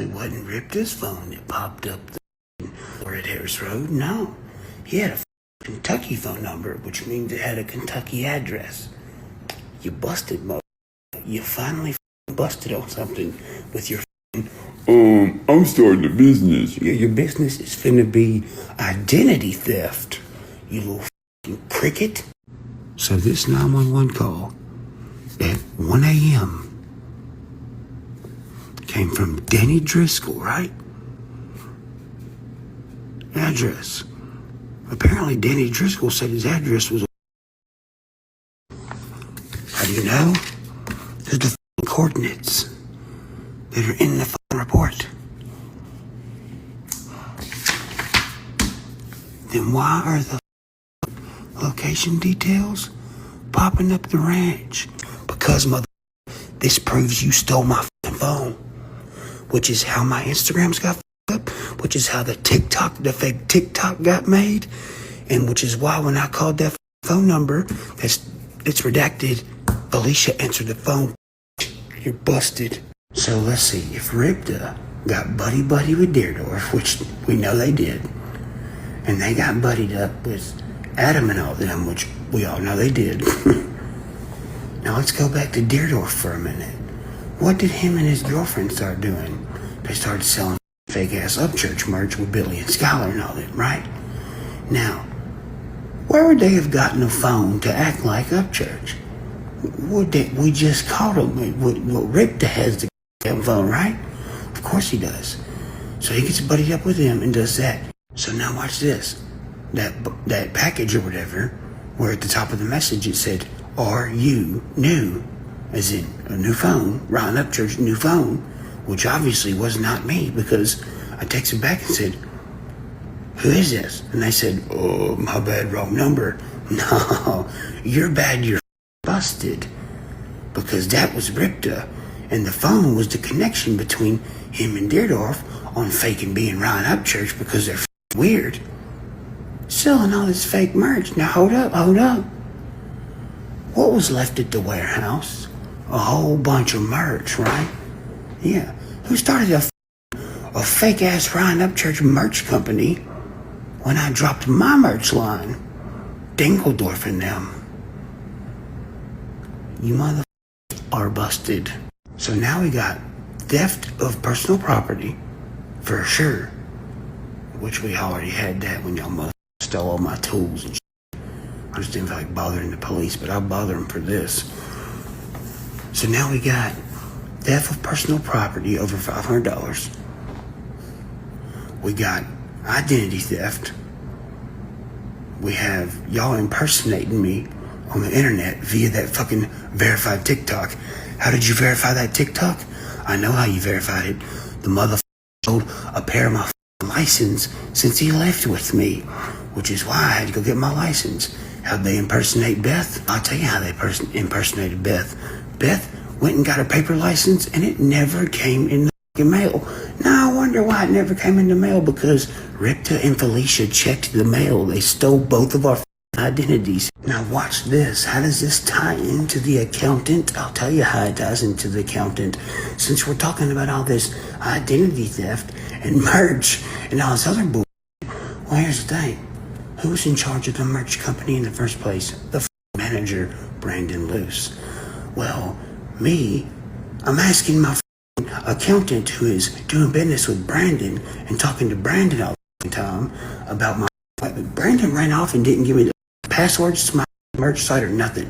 it wasn't Ripta's phone that popped up or at Harris Road. No, he had a Kentucky phone number, which means it had a Kentucky address. You busted, mother. You finally busted on something with your I'm starting a business. your business is finna be identity theft, you little cricket. So this 911 call at 1 a.m. came from Denny Driscoll, right? Address. Apparently Denny Driscoll said his address was. How do you know? There's the coordinates that are in the report. Then why are the location details popping up the ranch? Because this proves you stole my phone, which is how my Instagrams got up, which is how the fake TikTok got made, and which is why when I called that phone number it's redacted, Alicia answered the phone. You're busted. So let's see, if Ripta got buddy with Deerdorf, which we know they did, and they got buddied up with Adam and all them, which we all know they did. Now let's go back to Deerdorf for a minute. What did him and his girlfriend start doing? They started selling fake-ass Upchurch merch with Billy and Skylar and all that, right? Now, where would they have gotten a phone to act like Upchurch? We just called him. Ripta has the damn phone, right? Of course he does. So he gets buddied up with him and does that. So now watch this. That package or whatever, where at the top of the message it said, "Are you new?" As in a new phone, Ron Upchurch new phone, which obviously was not me, because I texted back and said, "Who is this?" And they said, "Oh, my bad, wrong number." No, you're bad, you're busted. Because that was Ripta, and the phone was the connection between him and Deerdorf on faking being Ron Upchurch because they're weird. Selling all this fake merch. Now hold up. What was left at the warehouse? A whole bunch of merch, right? Yeah. Who started a fake-ass Ryan Upchurch merch company when I dropped my merch line? Dingledorf and them. You are busted. So now we got theft of personal property, for sure. Which we already had that when y'all stole all my tools and shit. I just didn't feel like bothering the police, but I'll bother them for this. So now we got theft of personal property over $500. We got identity theft. We have y'all impersonating me on the internet via that fucking verified TikTok. How did you verify that TikTok? I know how you verified it. The motherfucker sold a pair of my license since he left with me, which is why I had to go get my license. How'd they impersonate Beth? I'll tell you how they impersonated Beth. Beth went and got her paper license, and it never came in the fucking mail. Now I wonder why it never came in the mail, because Ripta and Felicia checked the mail. They stole both of our identities. Now watch this. How does this tie into the accountant? I'll tell you how it ties into the accountant. Since we're talking about all this identity theft and merch and all this other bullshit, well, here's the thing. Who was in charge of the merch company in the first place? The manager, Brandon Luce. Well, I'm asking my accountant, who is doing business with Brandon and talking to Brandon all the time about my... Brandon ran off and didn't give me the passwords to my merch site or nothing.